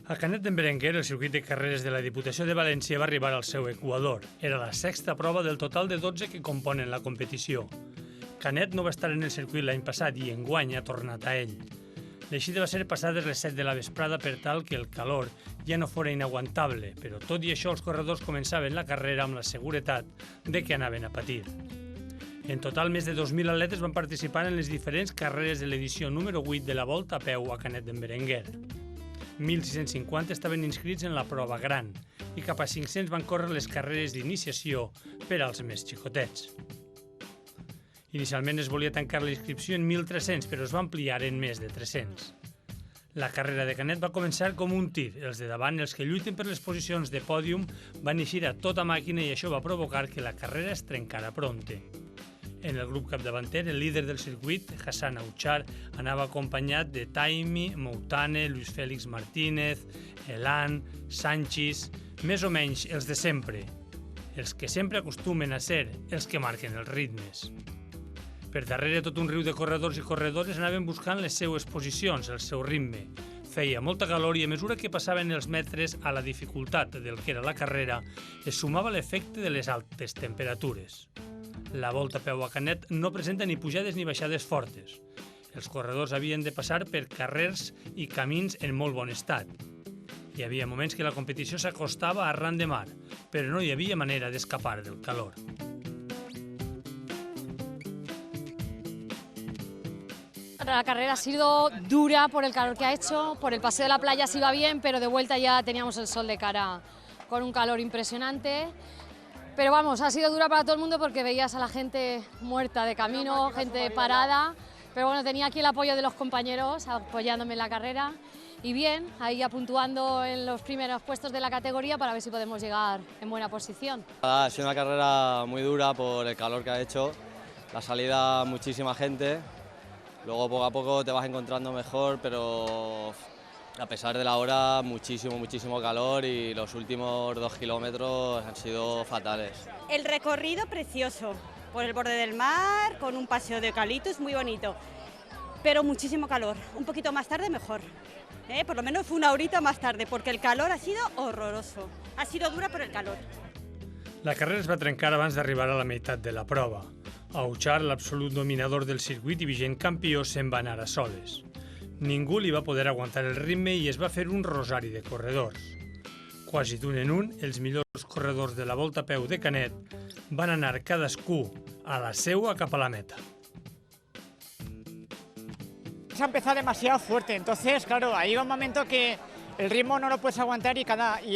A Canet d'en Berenguer, el circuit de carreres de la Diputació de València va arribar al seu equador. Era la sexta prova del total de 12 que componen la competició. Canet no va estar en el circuit l'any passat i enguany ha tornat a ell. L'eixida va ser passades les 7 de la vesprada per tal que el calor ja no fora inaguantable, però tot i això els corredors començaven la carrera amb la seguretat de que anaven a patir. En total, més de 2.000 atletes van participar en les diferents carreres de l'edició número 8 de la Volta a peu a Canet d'en Berenguer. 1.650 estaven inscrits en la prova gran i cap a 500 van córrer les carreres d'iniciació per als més xicotets. Inicialment es volia tancar la inscripció en 1.300, però es va ampliar en més de 300. La carrera de Canet va començar com un tir. Els de davant, els que lluiten per les posicions de pòdium, van eixir a tota màquina i això va provocar que la carrera es trencara prompte. En el grup capdavanter, el líder del circuit, Hassan Auchar, anava acompanyat de Taimi, Moutane, Luis Félix Martínez, Elan, Sanchis, més o menys els de sempre, els que sempre acostumen a ser els que marquen els ritmes. Per darrere, tot un riu de corredors i corredores anaven buscant les seues posicions, el seu ritme. Feia molta calor i a mesura que passaven els metres a la dificultat del que era la carrera, es sumava l'efecte de les altes temperatures. La Volta a peu a Canet no presenta ni pujades ni baixades fortes. Els corredors havien de passar per carrers i camins en molt bon estat. Hi havia moments que la competició s'acostava arran de mar, però no hi havia manera d'escapar del calor. La carrera ha sido dura por el calor que ha hecho, por el paseo de la playa se iba bien, pero de vuelta ya teníamos el sol de cara con un calor impresionante. Pero vamos, ha sido dura para todo el mundo porque veías a la gente muerta de camino, gente parada, pero bueno, tenía aquí el apoyo de los compañeros apoyándome en la carrera y bien, ahí ya puntuando en los primeros puestos de la categoría para ver si podemos llegar en buena posición. Ha sido una carrera muy dura por el calor que ha hecho, la salida muchísima gente, luego poco a poco te vas encontrando mejor, pero a pesar de la hora, muchísimo calor y los últimos 2 kilómetros han sido fatales. El recorrido precioso, por el borde del mar, con un paseo de eucaliptos muy bonito, pero muchísimo calor. Un poquito más tarde mejor, por lo menos fue una horita más tarde, porque el calor ha sido horroroso. Ha sido dura por el calor. La carrera es va trencar abans d'arribar a la meitat de la prova. Auchar, l'absolut dominador del circuit i vigent campió, se'n va anar a soles. Ningú li va poder aguantar el ritme i es va fer un rosari de corredors. Quasi d'un en un, els millors corredors de la Volta a peu de Canet van anar cadascú a la seua cap a la meta. Se ha empezado demasiado fuerte, entonces, claro, ahí va un momento que el ritmo no lo puedes aguantar y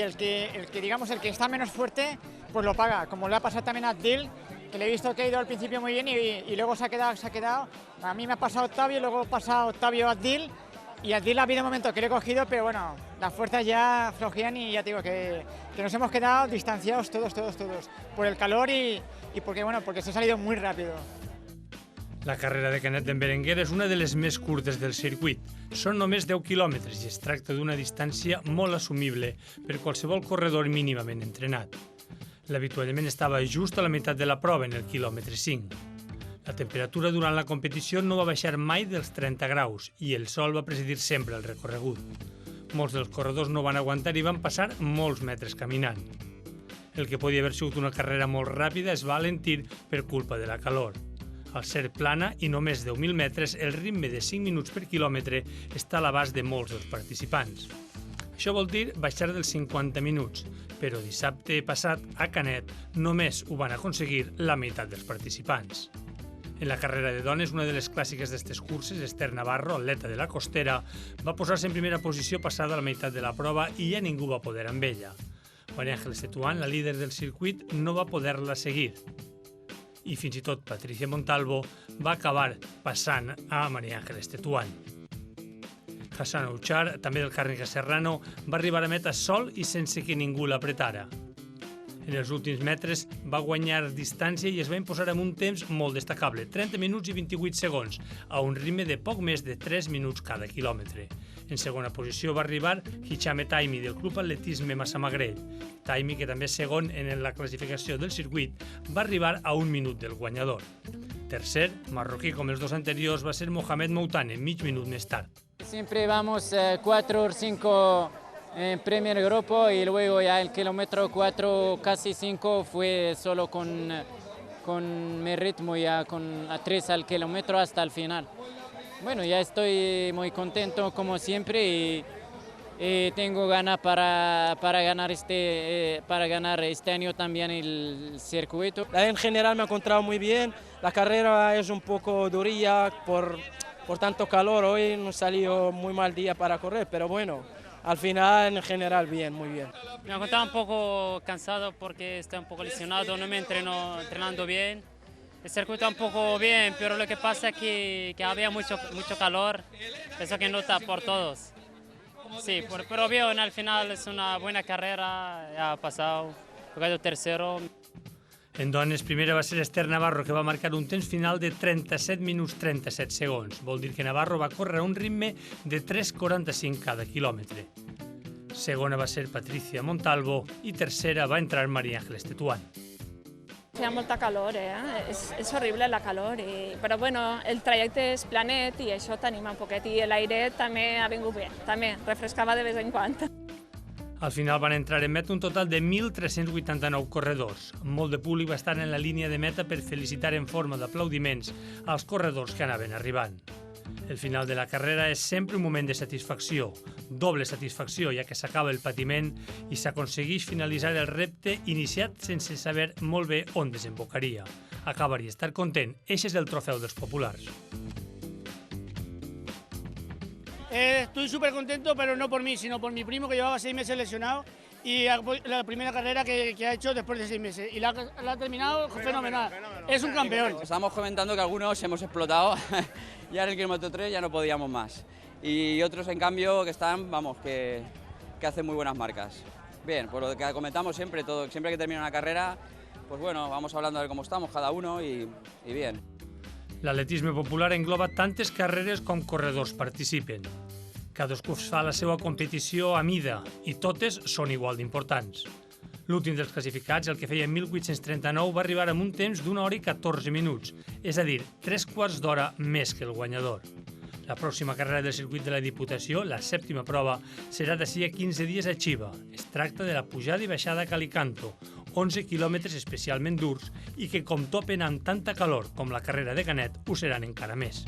el que está menos fuerte, pues lo paga, como le ha pasado también a Adil, que le he visto que ha ido al principio muy bien y luego se ha quedado. A mí me ha pasado Octavio, luego ha pasado Octavio a Adil, y Adil ha habido un momento que le he cogido, pero bueno, las fuerzas ya flojían y ya te digo que nos hemos quedado distanciados todos, por el calor y porque se ha salido muy rápido. La carrera de Canet d'en Berenguer és una de les més curtes del circuit. Són només 10 quilòmetres i es tracta d'una distància molt assumible per qualsevol corredor mínimament entrenat. L'avituallament estava just a la meitat de la prova, en el quilòmetre 5. La temperatura durant la competició no va baixar mai dels 30 graus i el sol va presidir sempre el recorregut. Molts dels corredors no van aguantar i van passar molts metres caminant. El que podia haver sigut una carrera molt ràpida es va alentir per culpa de la calor. Al ser plana i només 10.000 metres, el ritme de 5 minuts per quilòmetre està a l'abast de molts dels participants. Això vol dir baixar dels 50 minuts, però dissabte passat a Canet només ho van aconseguir la meitat dels participants. En la carrera de dones, una de les clàssiques d'aquestes curses, Esther Navarro, atleta de la Costera, va posar-se en primera posició passada la meitat de la prova i ja ningú va poder amb ella. María Ángeles Tetuán, la líder del circuit, no va poder-la seguir. I fins i tot Patricia Montalvo va acabar passant a María Ángeles Tetuán. Hassan Auchar, també del Càrnica Serrano, va arribar a meta sol i sense que ningú l'apretara. En els últims metres va guanyar distància i es va imposar amb un temps molt destacable, 30 minuts i 28 segons, a un ritme de poc més de 3 minuts cada quilòmetre. En segona posició va arribar Hichame Taimi, del Club Atletisme Massamagrell. Taimi, que també és segon en la classificació del circuit, va arribar a un minut del guanyador. Tercer, marroquí com els dos anteriors, va ser Mohamed Moutane, mig minut més tard. Siempre vamos 4 o 5 en primer grupo y luego ya el kilómetro 4, casi 5 fue solo con mi ritmo, ya con a 3 al kilómetro hasta el final. Bueno, ya estoy muy contento como siempre y tengo ganas para ganar este año también el circuito. En general me he encontrado muy bien, la carrera es un poco durilla por tanto calor, hoy no salió muy mal día para correr, pero bueno, al final en general bien, muy bien. Me he encontrado un poco cansado porque estoy un poco lesionado, no me entrenando bien. El circuito un poco bien, pero lo que pasa es que había mucho calor, eso que nota por todos. Sí, pero bien, al final es una buena carrera, ya ha pasado, he quedado tercero. En dones, primera va ser Esther Navarro, que va marcar un temps final de 37 minuts 37 segons. Vol dir que Navarro va córrer a un ritme de 3,45 cada quilòmetre. Segona va ser Patricia Montalvo i tercera va entrar María Ángeles Tetuán. Hacía molta calor, és horrible la calor, però bueno, el trajecte és planet i això t'anima un poquet i l'aire també ha vingut bé, també refrescava de vez en quan. Al final van entrar en meta un total de 1.389 corredors. Molt de públic va estar en la línia de meta per felicitar en forma d'aplaudiments als corredors que anaven arribant. El final de la carrera és sempre un moment de satisfacció, doble satisfacció, ja que s'acaba el patiment i s'aconsegueix finalitzar el repte iniciat sense saber molt bé on desembocaria. Acabar i estar content, ese és el trofeu dels populars. Estoy súper contento, pero no por mí, sino por mi primo que llevaba 6 meses lesionado y la primera carrera que ha hecho después de 6 meses. Y la ha terminado fenomenal. Es un campeón. Estábamos comentando que algunos hemos explotado, ya en el kilómetro 3 ya no podíamos más. Y otros, en cambio, que están, vamos, que hacen muy buenas marcas. Bien, por lo que comentamos siempre, siempre que termina una carrera, pues bueno, vamos hablando de cómo estamos cada uno y bien. L'atletisme popular engloba tantes carreres com corredors participen. Cadascú fa la seva competició a mida i totes són igual d'importants. L'últim dels classificats, el que feia 1839, va arribar amb un temps d'1 hora i 14 minuts, és a dir, 3/4 d'hora més que el guanyador. La pròxima carrera del circuit de la Diputació, la 7ª prova, serà d'ací a 15 dies a Xiva. Es tracta de la pujada i baixada a Calicanto, 11 quilòmetres especialment durs i que, com topen amb tanta calor com la carrera de Canet, ho seran encara més.